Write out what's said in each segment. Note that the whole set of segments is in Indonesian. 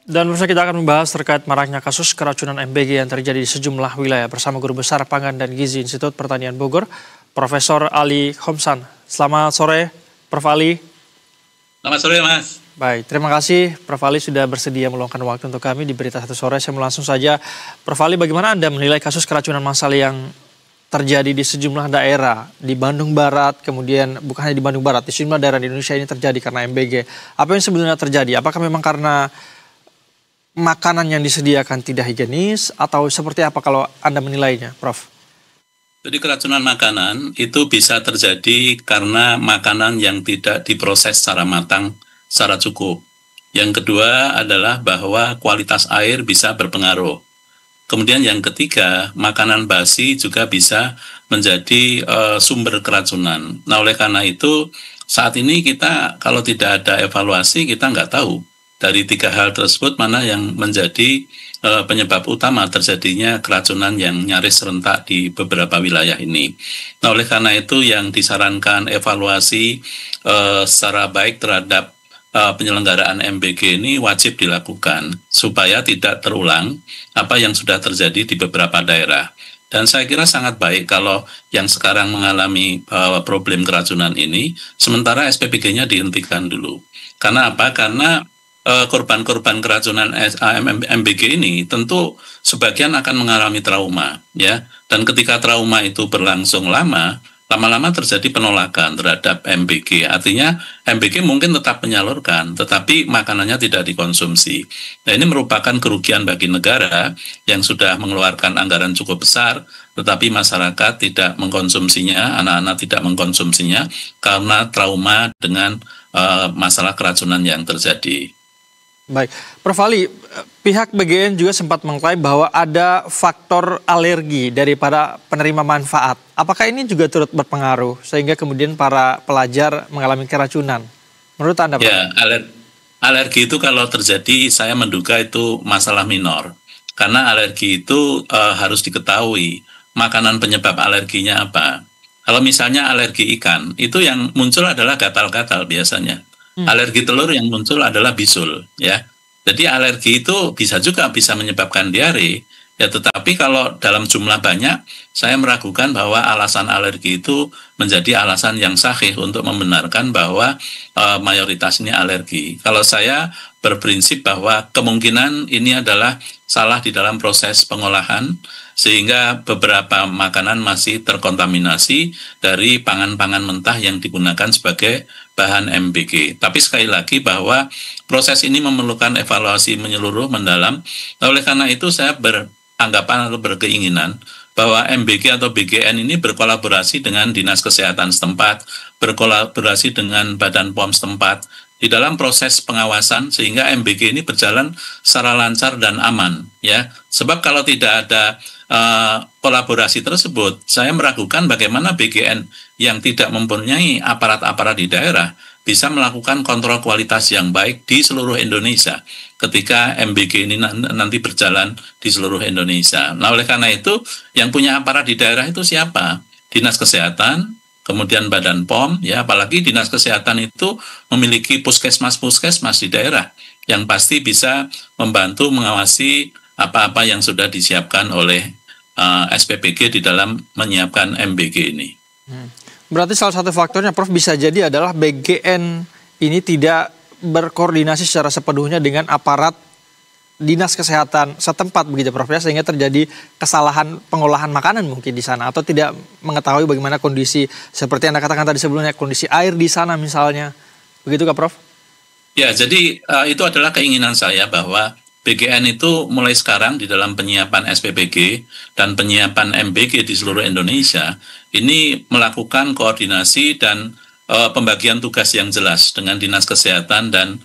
Dan pemirsa, kita akan membahas terkait maraknya kasus keracunan MBG yang terjadi di sejumlah wilayah bersama Guru Besar Pangan dan Gizi Institut Pertanian Bogor, Profesor Ali Khomsan. Selamat sore, Prof. Ali. Selamat sore, Mas. Baik, terima kasih Prof. Ali sudah bersedia meluangkan waktu untuk kami di Berita Satu Sore. Saya mau langsung saja, Prof. Ali, bagaimana Anda menilai kasus keracunan massal yang terjadi di sejumlah daerah di Bandung Barat, kemudian bukan hanya di Bandung Barat, di sejumlah daerah di Indonesia ini terjadi karena MBG. Apa yang sebenarnya terjadi? Apakah memang karena makanan yang disediakan tidak higienis atau seperti apa kalau Anda menilainya, Prof? Jadi keracunan makanan itu bisa terjadi karena makanan yang tidak diproses secara matang, secara cukup. Yang kedua adalah bahwa kualitas air bisa berpengaruh. Kemudian yang ketiga, makanan basi juga bisa menjadi sumber keracunan. Nah, oleh karena itu saat ini kita kalau tidak ada evaluasi, kita nggak tahu dari tiga hal tersebut mana yang menjadi penyebab utama terjadinya keracunan yang nyaris serentak di beberapa wilayah ini. Nah, oleh karena itu yang disarankan evaluasi secara baik terhadap penyelenggaraan MBG ini wajib dilakukan supaya tidak terulang apa yang sudah terjadi di beberapa daerah. Dan saya kira sangat baik kalau yang sekarang mengalami problem keracunan ini, sementara SPPG-nya dihentikan dulu. Karena apa? Karena korban-korban keracunan MBG ini tentu sebagian akan mengalami trauma, ya. Dan ketika trauma itu berlangsung lama-lama terjadi penolakan terhadap MBG. Artinya MBG mungkin tetap menyalurkan, tetapi makanannya tidak dikonsumsi. Nah, ini merupakan kerugian bagi negara yang sudah mengeluarkan anggaran cukup besar, tetapi masyarakat tidak mengkonsumsinya, anak-anak tidak mengkonsumsinya karena trauma dengan masalah keracunan yang terjadi. Baik, Prof. Ali, pihak BGN juga sempat mengklaim bahwa ada faktor alergi dari para penerima manfaat. Apakah ini juga turut berpengaruh sehingga kemudian para pelajar mengalami keracunan? Menurut Anda, Prof? Ya, alergi itu kalau terjadi saya menduga itu masalah minor. Karena alergi itu harus diketahui makanan penyebab alerginya apa. Kalau misalnya alergi ikan, itu yang muncul adalah gatal-gatal biasanya. Alergi telur yang muncul adalah bisul, ya. Jadi alergi itu bisa menyebabkan diare, ya. Tetapi kalau dalam jumlah banyak, saya meragukan bahwa alasan alergi itu menjadi alasan yang sahih untuk membenarkan bahwa mayoritas ini alergi. Kalau saya berprinsip bahwa kemungkinan ini adalah salah di dalam proses pengolahan, sehingga beberapa makanan masih terkontaminasi dari pangan-pangan mentah yang digunakan sebagai bahan MBG. Tapi sekali lagi bahwa proses ini memerlukan evaluasi menyeluruh, mendalam. Oleh karena itu saya beranggapan atau berkeinginan bahwa MBG atau BGN ini berkolaborasi dengan Dinas Kesehatan setempat, berkolaborasi dengan Badan POM setempat, di dalam proses pengawasan sehingga MBG ini berjalan secara lancar dan aman, ya. Sebab kalau tidak ada kolaborasi tersebut, saya meragukan bagaimana BGN yang tidak mempunyai aparat-aparat di daerah bisa melakukan kontrol kualitas yang baik di seluruh Indonesia ketika MBG ini nanti berjalan di seluruh Indonesia. Nah, oleh karena itu yang punya aparat di daerah itu siapa? Dinas Kesehatan, kemudian Badan POM, ya, apalagi Dinas Kesehatan itu memiliki puskesmas-puskesmas di daerah yang pasti bisa membantu mengawasi apa-apa yang sudah disiapkan oleh SPPG di dalam menyiapkan MBG ini. Berarti salah satu faktornya, Prof, bisa jadi adalah BGN ini tidak berkoordinasi secara sepenuhnya dengan aparat Dinas Kesehatan setempat begitu, Prof, ya, sehingga terjadi kesalahan pengolahan makanan mungkin di sana atau tidak mengetahui bagaimana kondisi seperti yang Anda katakan tadi sebelumnya, kondisi air di sana misalnya. Begitu kah, Prof? Ya, jadi itu adalah keinginan saya bahwa BGN itu mulai sekarang di dalam penyiapan SPPG dan penyiapan MBG di seluruh Indonesia ini melakukan koordinasi dan pembagian tugas yang jelas dengan Dinas Kesehatan dan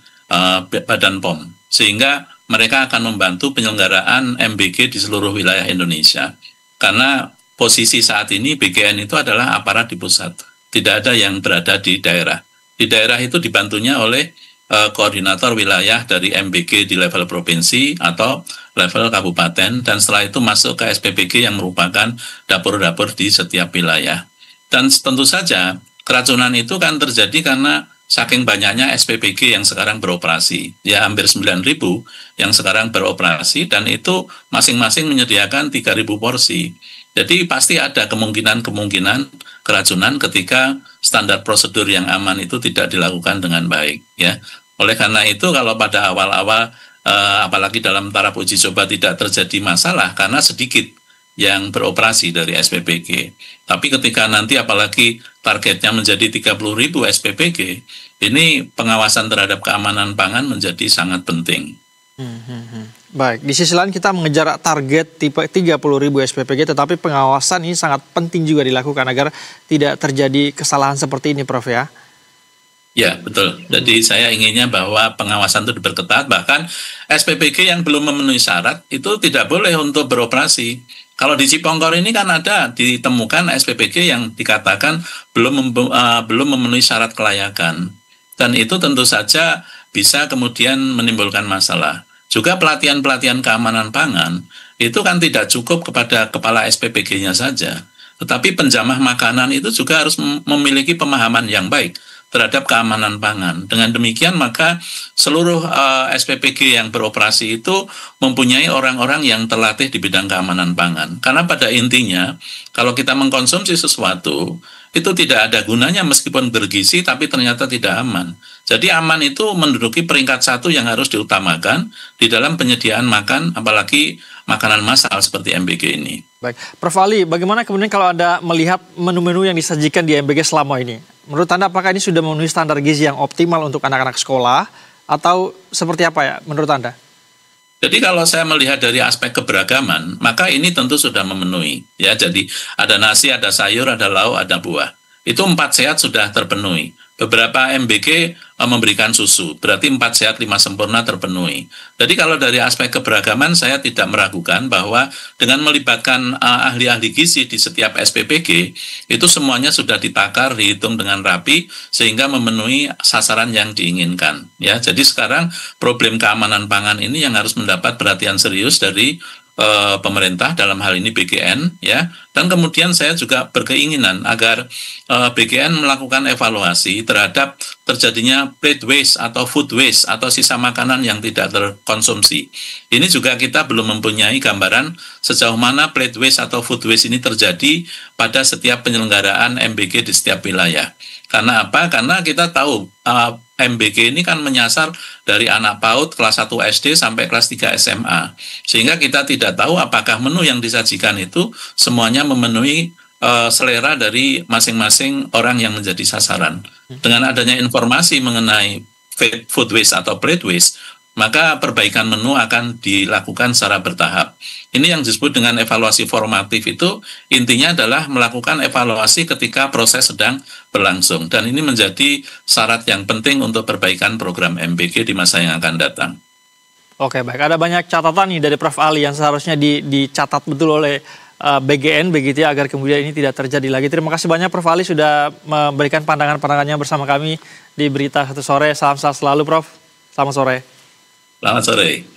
Badan POM, sehingga mereka akan membantu penyelenggaraan MBG di seluruh wilayah Indonesia. Karena posisi saat ini BGN itu adalah aparat di pusat, tidak ada yang berada di daerah. Di daerah itu dibantunya oleh koordinator wilayah dari MBG di level provinsi atau level kabupaten, dan setelah itu masuk ke SPPG yang merupakan dapur-dapur di setiap wilayah. Dan tentu saja keracunan itu kan terjadi karena saking banyaknya SPPG yang sekarang beroperasi. Ya hampir 9.000 yang sekarang beroperasi dan itu masing-masing menyediakan 3.000 porsi. Jadi pasti ada kemungkinan-kemungkinan keracunan ketika standar prosedur yang aman itu tidak dilakukan dengan baik, ya. Oleh karena itu kalau pada awal-awal apalagi dalam taraf uji coba tidak terjadi masalah karena sedikit yang beroperasi dari SPPG. Tapi ketika nanti apalagi targetnya menjadi 30.000 SPPG, ini pengawasan terhadap keamanan pangan menjadi sangat penting. Baik, di sisi lain kita mengejar target tipe 30.000 SPPG, tetapi pengawasan ini sangat penting juga dilakukan agar tidak terjadi kesalahan seperti ini, Prof ya. Ya, betul. Jadi saya inginnya bahwa pengawasan itu diperketat, bahkan SPPG yang belum memenuhi syarat itu tidak boleh untuk beroperasi. Kalau di Cipongkor ini kan ada ditemukan SPPG yang dikatakan belum memenuhi syarat kelayakan. Dan itu tentu saja bisa kemudian menimbulkan masalah. Juga pelatihan-pelatihan keamanan pangan itu kan tidak cukup kepada kepala SPPG-nya saja. Tetapi penjamah makanan itu juga harus memiliki pemahaman yang baik terhadap keamanan pangan. Dengan demikian maka seluruh SPPG yang beroperasi itu mempunyai orang-orang yang terlatih di bidang keamanan pangan. Karena pada intinya kalau kita mengkonsumsi sesuatu itu tidak ada gunanya meskipun bergizi tapi ternyata tidak aman. Jadi aman itu menduduki peringkat 1 yang harus diutamakan di dalam penyediaan makan, apalagi makanan massal seperti MBG ini. Baik, Prof Ali, bagaimana kemudian kalau Anda melihat menu-menu yang disajikan di MBG selama ini? Menurut Anda apakah ini sudah memenuhi standar gizi yang optimal untuk anak-anak sekolah atau seperti apa ya menurut Anda? Jadi kalau saya melihat dari aspek keberagaman, maka ini tentu sudah memenuhi. Ya, jadi ada nasi, ada sayur, ada lauk, ada buah. Itu 4 sehat sudah terpenuhi. Beberapa MBG memberikan susu, berarti 4 sehat 5 sempurna terpenuhi. Jadi kalau dari aspek keberagaman saya tidak meragukan bahwa dengan melibatkan ahli-ahli gizi di setiap SPPG, itu semuanya sudah ditakar, dihitung dengan rapi sehingga memenuhi sasaran yang diinginkan. Ya, jadi sekarang problem keamanan pangan ini yang harus mendapat perhatian serius dari pemerintah dalam hal ini BGN, ya. Dan kemudian saya juga berkeinginan agar BGN melakukan evaluasi terhadap terjadinya plate waste atau food waste atau sisa makanan yang tidak terkonsumsi. Ini juga kita belum mempunyai gambaran sejauh mana plate waste atau food waste ini terjadi pada setiap penyelenggaraan MBG di setiap wilayah. Karena apa? Karena kita tahu MBG ini kan menyasar dari anak PAUD kelas 1 SD sampai kelas 3 SMA. Sehingga kita tidak tahu apakah menu yang disajikan itu semuanya memenuhi selera dari masing-masing orang yang menjadi sasaran. Dengan adanya informasi mengenai food waste atau plate waste, maka perbaikan menu akan dilakukan secara bertahap. Ini yang disebut dengan evaluasi formatif itu intinya adalah melakukan evaluasi ketika proses sedang berlangsung. Dan ini menjadi syarat yang penting untuk perbaikan program MBG di masa yang akan datang. Oke, baik. Ada banyak catatan nih dari Prof Ali yang seharusnya dicatat betul oleh BGN begitu ya, agar kemudian ini tidak terjadi lagi. Terima kasih banyak Prof Ali sudah memberikan pandangan-pandangannya bersama kami di Berita Satu Sore. Salam sehat selalu Prof. Selamat sore. Selamat sore.